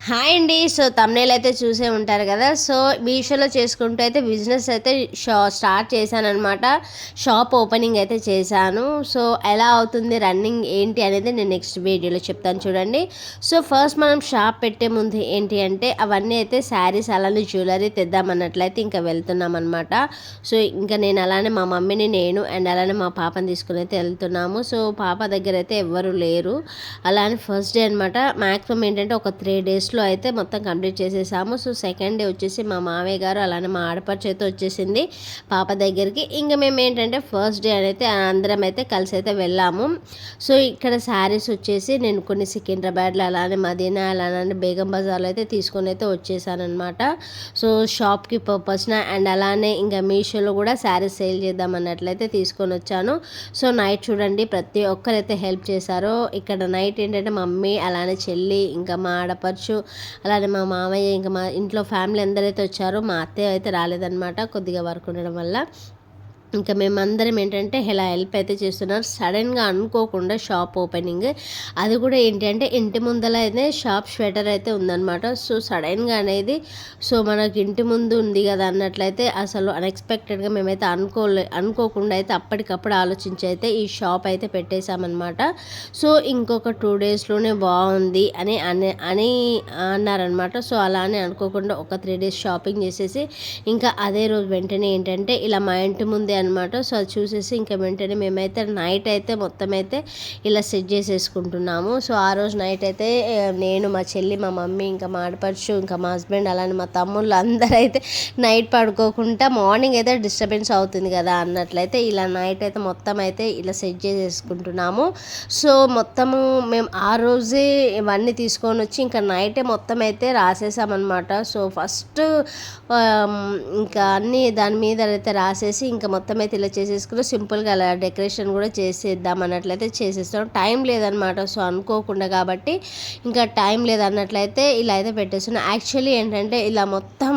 Hi అండి. So thumbnail అయితే చూసే ఉంటారు కదా. సో మీషోలో చేసుకుంటూ అయితే బిజినెస్ అయితే స్టార్ట్ చేశానమాట. షాప్ ఓపెనింగ్ అయితే చేశాను. సో ఎలా అవుతుంది రన్నింగ్ ఏంటి అనేది నేను నెక్స్ట్ వీడియోలో చెప్తాను చూడండి. సో ఫస్ట్ మనం షాప్ పెట్టే ముందు ఏంటి అంటే అవన్నీ అయితే శారీస్ అలానే జ్యువెలరీ తెద్దామన్నట్లయితే ఇంకా వెళ్తున్నాం అనమాట. సో ఇంకా నేను అలానే మా మమ్మీని నేను అండ్ అలానే మా పాపని తీసుకుని అయితే వెళ్తున్నాము. సో పాప దగ్గర అయితే ఎవ్వరు లేరు. అలానే ఫస్ట్ డే అనమాట. మ్యాక్సిమం ఏంటంటే ఒక 3 డేస్ అయితే మొత్తం కంప్లీట్ చేసేసాము. సో సెకండ్ డే వచ్చేసి మా మామయ్య గారు అలానే మా ఆడపడుచు అయితే వచ్చేసింది పాప దగ్గరికి. ఇంకా మేము ఏంటంటే ఫస్ట్ డే అయితే అందరం అయితే కలిసి అయితే వెళ్ళాము. సో ఇక్కడ శారీస్ వచ్చేసి నేను కొన్ని సికింద్రాబాద్లో అలానే మదీనా అలానే బేగం బజార్లో అయితే తీసుకొని అయితే వచ్చేసానమాట. సో షాప్కి పర్పస్న అండ్ అలానే ఇంకా మీషోలో కూడా శారీస్ సేల్ చేద్దాం అన్నట్లయితే తీసుకొని వచ్చాను. సో నైట్ చూడండి ప్రతి ఒక్కరైతే హెల్ప్ చేశారు. ఇక్కడ నైట్ ఏంటంటే మమ్మీ అలానే చెల్లి ఇంకా మా ఆడపడుచు అలానే మా మామయ్య ఇంకా మా ఇంట్లో ఫ్యామిలీ అందరైతే వచ్చారో మా అత్తయ్య అయితే రాలేదన్నమాట కొద్దిగా వర్క్ ఉండడం వల్ల. ఇంకా మేమందరం ఏంటంటే ఇలా హెల్ప్ అయితే చేస్తున్నారు. సడన్గా అనుకోకుండా షాప్ ఓపెనింగ్, అది కూడా ఏంటి అంటే ఇంటి ముందర అయితే షాప్ స్వెటర్ అయితే ఉందన్నమాట. సో సడన్గా అనేది సో మనకి ఇంటి ముందు ఉంది కదా అన్నట్లయితే అసలు అన్ఎక్స్పెక్టెడ్గా మేమైతే అనుకోకుండా అయితే అప్పటికప్పుడు ఆలోచించి అయితే ఈ షాప్ అయితే పెట్టేశామన్నమాట. సో ఇంకొక 2 డేస్లోనే బాగుంది అని అన్నారనమాట. సో అలానే అనుకోకుండా ఒక 3 డేస్ షాపింగ్ చేసేసి ఇంకా అదే రోజు వెంటనే ఏంటంటే ఇలా మా ఇంటి ముందే అనమాట. సో అది చూసేసి ఇంకా వెంటనే మేమైతే నైట్ అయితే మొత్తం అయితే ఇలా సెట్ చేసేసుకుంటున్నాము. సో ఆ రోజు నైట్ అయితే నేను మా చెల్లి మా మమ్మీ ఇంకా మా ఆడపడుచు ఇంకా మా హస్బెండ్ అలానే మా తమ్ముళ్ళు అందరూ అయితే నైట్ పడుకోకుండా మార్నింగ్ అయితే డిస్టర్బెన్స్ అవుతుంది కదా అన్నట్లయితే ఇలా నైట్ అయితే మొత్తం అయితే ఇలా సెట్ చేసేసుకుంటున్నాము. సో మొత్తము మేము ఆ రోజే ఇవన్నీ తీసుకొని వచ్చి ఇంకా నైటే మొత్తం అయితే రాసేసామన్నమాట. సో ఫస్ట్ ఇంకా అన్నీ దాని మీద అయితే రాసేసి ఇంకా మొత్తం అయితే ఇలా చేసేసుకుని సింపుల్గా అలా డెకరేషన్ కూడా చేసేద్దాం అన్నట్లయితే చేసేస్తాం. టైం లేదనమాట. సో అనుకోకుండా కాబట్టి ఇంకా టైం లేదన్నట్లయితే ఇలా అయితే పెట్టేస్తున్నాను. యాక్చువల్లీ ఏంటంటే ఇలా మొత్తం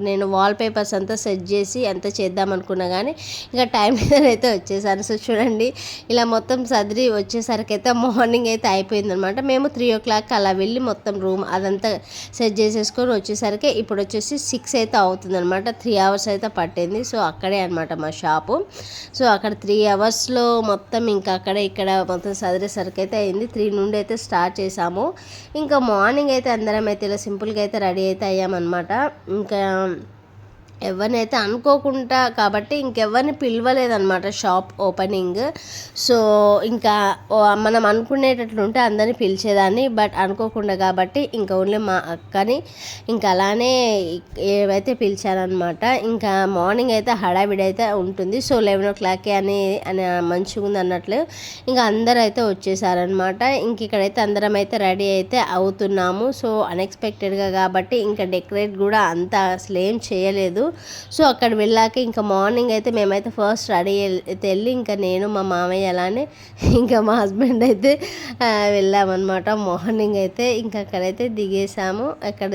నేను వాల్ పేపర్స్ అంతా సెట్ చేసి అంతా చేద్దాం అనుకున్నా కానీ ఇంకా టైం లేదనైతే వచ్చేసాను. సో చూడండి ఇలా మొత్తం సదిరి వచ్చేసరికి అయితే మార్నింగ్ అయితే అయిపోయిందనమాట. మేము 3 o'clock అలా వెళ్ళి మొత్తం రూమ్ అదంతా సెట్ చేసేసుకొని వచ్చేసరికి ఇప్పుడు వచ్చేసి 6 అయితే అవుతుందనమాట. 3 hours అయితే పట్టింది. సో అక్కడే అనమాట మా షాపు. సో అక్కడ 3 hours మొత్తం ఇంకా అక్కడ ఇక్కడ మొత్తం సదిరేసరికి అయితే అయింది. 3 నుండి అయితే స్టార్ట్ చేసాము. ఇంకా మార్నింగ్ అయితే అందరం అయితే ఇలా సింపుల్గా అయితే రెడీ అయితే అయ్యామన్నమాట. ఇంకా ఎవరిని అయితే అనుకోకుండా కాబట్టి ఇంకెవరిని పిలవలేదన్నమాట షాప్ ఓపెనింగ్. సో ఇంకా మనం అనుకునేటట్లుంటే అందరినీ పిలిచేదాన్ని, బట్ అనుకోకుండా కాబట్టి ఇంకా ఓన్లీ మా అక్కని ఇంకా అలానే ఏవైతే పిలిచారనమాట. ఇంకా మార్నింగ్ అయితే హడావిడి అయితే ఉంటుంది. సో 11 o'clock అని మంచిగా ఉంది అన్నట్లు ఇంకా అందరూ అయితే వచ్చేసారనమాట. ఇంక ఇక్కడైతే అందరం అయితే రెడీ అయితే అవుతున్నాము. సో అన్ఎక్స్పెక్టెడ్గా కాబట్టి ఇంకా డెకరేట్ కూడా అంత అసలు ఏం చేయలేదు. సో అక్కడ వెళ్ళాక ఇంకా మార్నింగ్ అయితే మేమైతే ఫస్ట్ రెడీ అయితే వెళ్ళి ఇంకా నేను మా మామయ్య అలానే ఇంకా మా హస్బెండ్ అయితే వెళ్ళామన్నమాట. మార్నింగ్ అయితే ఇంకా అక్కడైతే దిగేసాము. అక్కడ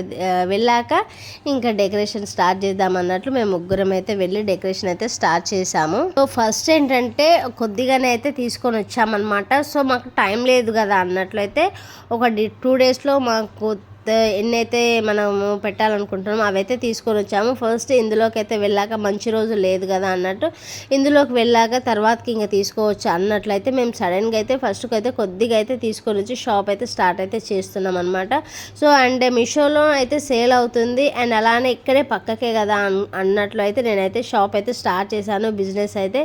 వెళ్ళాక ఇంకా డెకరేషన్ స్టార్ట్ చేద్దాం అన్నట్లు మేము ముగ్గురం అయితే వెళ్ళి డెకరేషన్ అయితే స్టార్ట్ చేసాము. సో ఫస్ట్ ఏంటంటే కొద్దిగానే అయితే తీసుకొని వచ్చామన్నమాట. సో మాకు టైం లేదు కదా అన్నట్లయితే ఒక 2 daysలో మాకు ఎన్నైతే మనము పెట్టాలనుకుంటున్నామో అవైతే తీసుకొని వచ్చాము. ఫస్ట్ ఇందులోకి అయితే వెళ్ళాక మంచి రోజు లేదు కదా అన్నట్టు ఇందులోకి వెళ్ళాక తర్వాతకి ఇంకా తీసుకోవచ్చు అన్నట్లయితే మేము సడన్గా అయితే ఫస్ట్కి అయితే కొద్దిగా అయితే తీసుకొని వచ్చి షాప్ అయితే స్టార్ట్ అయితే చేస్తున్నాం అనమాట. సో అండ్ మీషోలో అయితే సేల్ అవుతుంది అండ్ అలానే ఇక్కడే పక్కకే కదా అన్నట్లు అయితే నేనైతే షాప్ అయితే స్టార్ట్ చేశాను బిజినెస్ అయితే.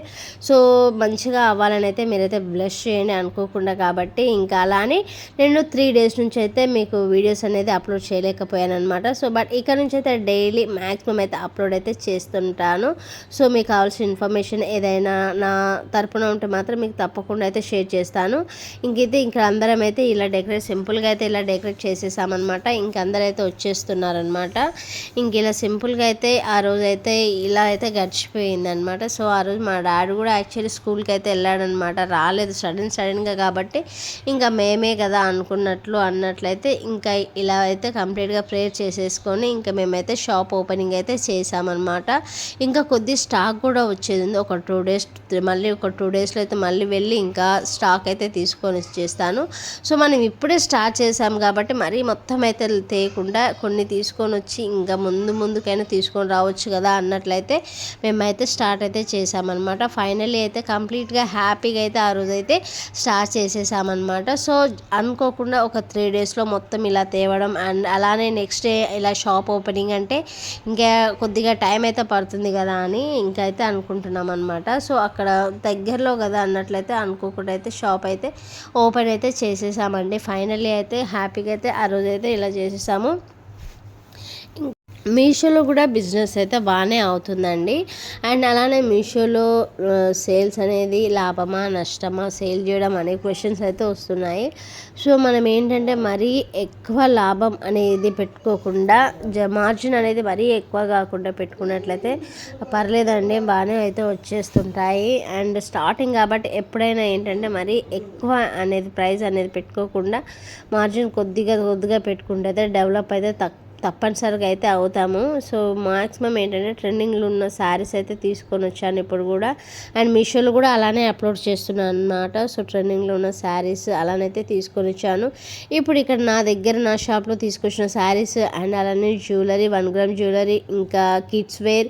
సో మంచిగా అవ్వాలని అయితే మీరైతే బ్లెస్ చేయండి అనుకోకుండా కాబట్టి ఇంకా అలానే నేను 3 days నుంచి అయితే మీకు వీడియోస్ అనేది అప్లోడ్ చేయలేకపోయాను అనమాట. సో బట్ ఇక్కడ నుంచి అయితే డైలీ మ్యాక్సిమం అయితే అప్లోడ్ అయితే చేస్తుంటాను. సో మీకు కావాల్సిన ఇన్ఫర్మేషన్ ఏదైనా నా తరపున ఉంటే మాత్రం మీకు తప్పకుండా అయితే షేర్ చేస్తాను. ఇంకైతే ఇంకా అందరం అయితే ఇలా సింపుల్గా అయితే ఇలా డెకరేట్ చేసేసామన్నమాట. ఇంక అందరూ అయితే వచ్చేస్తున్నారనమాట. ఇంక ఇలా సింపుల్గా అయితే ఆ రోజు అయితే ఇలా అయితే గడిచిపోయిందనమాట. సో ఆ రోజు మా డాడీ కూడా యాక్చువల్లీ స్కూల్కి అయితే వెళ్ళాడనమాట. రాలేదు సడన్గా కాబట్టి ఇంకా మేమే కదా అన్నట్లయితే ఇంకా ఇలా అయితే కంప్లీట్గా ప్రేయర్ చేసేసుకొని ఇంకా మేమైతే షాప్ ఓపెనింగ్ అయితే చేసామన్నమాట. ఇంకా కొద్ది స్టాక్ కూడా వచ్చేది ఉంది. ఒక 2 డేస్ మళ్ళీ ఒక 2 డేస్లో అయితే మళ్ళీ వెళ్ళి ఇంకా స్టాక్ అయితే తీసుకొని వచ్చేస్తాను. సో మనం ఇప్పుడే స్టార్ట్ చేసాం కాబట్టి మరీ మొత్తం అయితే తేయకుండా కొన్ని తీసుకొని వచ్చి ఇంకా ముందుకైనా తీసుకొని రావచ్చు కదా అన్నట్లయితే మేమైతే స్టార్ట్ అయితే చేసామన్నమాట. ఫైనల్లీ అయితే కంప్లీట్గా హ్యాపీగా అయితే ఆ రోజు అయితే స్టార్ట్ చేసేసామన్నమాట. సో అనుకోకుండా ఒక 3 డేస్లో మొత్తం ఇలా తేవడం అండ్ అలానే నెక్స్ట్ డే ఇలా షాప్ ఓపెనింగ్ అంటే ఇంకా కొద్దిగా టైం అయితే పడుతుంది కదా అని ఇంకా అయితే అనుకుంటున్నాం అనమాట. సో అక్కడ దగ్గరలో కదా అన్నట్లయితే అనుకోకుండా అయితే షాప్ అయితే ఓపెన్ అయితే చేసేసామండి. ఫైనల్లీ అయితే హ్యాపీగా అయితే ఆ రోజు అయితే ఇలా చేసేసాము. మీషోలో కూడా బిజినెస్ అయితే బాగానే అవుతుందండి. అండ్ అలానే మీషోలో సేల్స్ అనేది లాభమా నష్టమా సేల్ చేయడం అనే క్వశ్చన్స్ అయితే వస్తున్నాయి. సో మనం ఏంటంటే మరీ ఎక్కువ లాభం అనేది పెట్టుకోకుండా మార్జిన్ అనేది మరీ ఎక్కువ కాకుండా పెట్టుకున్నట్లయితే పర్లేదండి, బాగానే అయితే వచ్చేస్తుంటాయి. అండ్ స్టార్టింగ్ కాబట్టి ఎప్పుడైనా ఏంటంటే మరీ ఎక్కువ అనేది ప్రైస్ అనేది పెట్టుకోకుండా మార్జిన్ కొద్దిగా పెట్టుకుంటే అయితే డెవలప్ అయితే తప్పనిసరిగా అయితే అవుతాము. సో మ్యాక్సిమం ఏంటంటే ట్రెండింగ్లో ఉన్న శారీస్ అయితే తీసుకొని వచ్చాను ఇప్పుడు కూడా. అండ్ మీషోలో కూడా అలానే అప్లోడ్ చేస్తున్నాను అన్నమాట. సో ట్రెండింగ్లో ఉన్న శారీస్ అలానైతే తీసుకొని వచ్చాను. ఇప్పుడు ఇక్కడ నా షాప్లో తీసుకొచ్చిన శారీస్ అండ్ అలానే జ్యువెలరీ 1 గ్రామ్ జ్యువెలరీ ఇంకా కిడ్స్ వేర్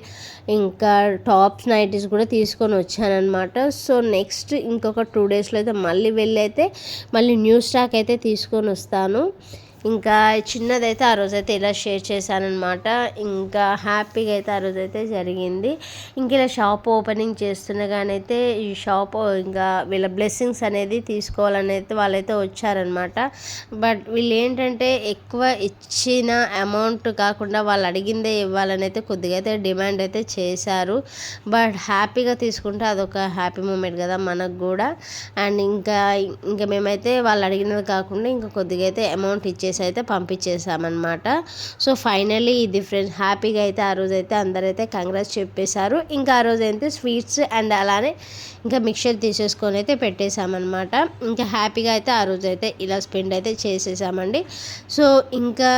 ఇంకా టాప్స్ నైటీస్ కూడా తీసుకొని వచ్చానమాట. సో నెక్స్ట్ ఇంకొక 2 డేస్లో అయితే మళ్ళీ వెళ్ళి అయితే మళ్ళీ న్యూ స్టాక్ అయితే తీసుకొని వస్తాను. ఇంకా చిన్నదైతే ఆ రోజైతే ఇలా షేర్ చేశానమాట. ఇంకా హ్యాపీగా అయితే ఆ రోజైతే జరిగింది. ఇంక ఇలా షాప్ ఓపెనింగ్ చేస్తుండగానైతే ఈ షాప్ ఇంకా వీళ్ళ బ్లెస్సింగ్స్ అనేది తీసుకోవాలని అయితే వాళ్ళైతే వచ్చారనమాట. బట్ వీళ్ళు ఏంటంటే ఎక్కువ ఇచ్చిన అమౌంట్ కాకుండా వాళ్ళు అడిగిందే ఇవ్వాలని అయితే కొద్దిగా అయితే డిమాండ్ అయితే చేశారు. బట్ హ్యాపీగా తీసుకుంటే అదొక హ్యాపీ మూమెంట్ కదా మనకు కూడా. అండ్ ఇంకా మేమైతే వాళ్ళు అడిగినది కాకుండా ఇంకా కొద్దిగా అయితే అమౌంట్ ఇచ్చేసి అయితే పంపించేసామన్నమాట. సో ఫైనల్లీ ఇది ఫ్రెండ్స్ హ్యాపీగా అయితే ఆ రోజు అయితే అందరైతే కంగ్రాట్స్ చెప్పేశారు. ఇంకా ఆ రోజు అయితే స్వీట్స్ అండ్ అలానే ఇంకా మిక్చర్ తీసేసుకొని అయితే పెట్టేశామన్నమాట. ఇంకా హ్యాపీగా అయితే ఆ రోజు అయితే ఇలా స్పెండ్ అయితే చేసేసామండి. సో ఇంకా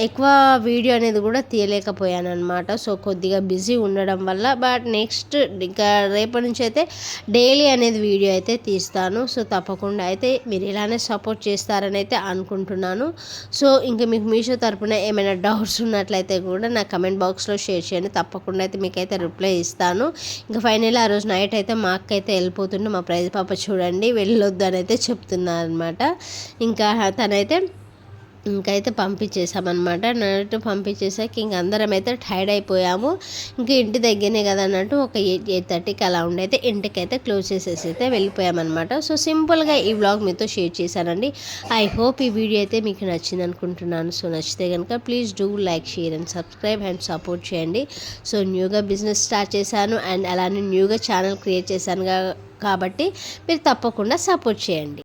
ఎక్కువ వీడియో అనేది కూడా తీయలేకపోయాను అనమాట. సో కొద్దిగా బిజీ ఉండడం వల్ల. బట్ నెక్స్ట్ ఇంకా రేపటి నుంచి అయితే డైలీ అనేది వీడియో అయితే తీస్తాను. సో తప్పకుండా అయితే మీరు ఇలానే సపోర్ట్ చేస్తారని అయితే అనుకుంటున్నాను. సో ఇంకా మీకు మీషో తరపున ఏమైనా డౌట్స్ ఉన్నట్లయితే కూడా నా కమెంట్ బాక్స్లో షేర్ చేయండి. తప్పకుండా అయితే మీకైతే రిప్లై ఇస్తాను. ఇంకా ఫైనల్లీ ఆ రోజు నైట్ అయితే మా అక్క అయితే వెళ్ళిపోతుండే మా ప్రైజ్ పాప చూడండి వెళ్ళొద్దు అని అయితే చెప్తున్నారు అనమాట. ఇంకా తనైతే ఇంకైతే పంపించేసామన్నమాట. నైట్ పంపించేసాక ఇంక అందరం అయితే టైర్డ్ అయిపోయాము. ఇంకా ఇంటి దగ్గరనే కదా అన్నట్టు ఒక 8:30కి అలా ఉండైతే ఇంటికైతే క్లోజ్ చేసేసి అయితే వెళ్ళిపోయామన్నమాట. సో సింపుల్గా ఈ వ్లాగ్ మీతో షేర్ చేశానండి. ఐ హోప్ ఈ వీడియో అయితే మీకు నచ్చింది అనుకుంటున్నాను. సో నచ్చితే కనుక please do like share and subscribe and support చేయండి. సో న్యూగా బిజినెస్ స్టార్ట్ చేశాను అండ్ అలానే న్యూగా ఛానల్ క్రియేట్ చేశాను కాబట్టి మీరు తప్పకుండా సపోర్ట్ చేయండి.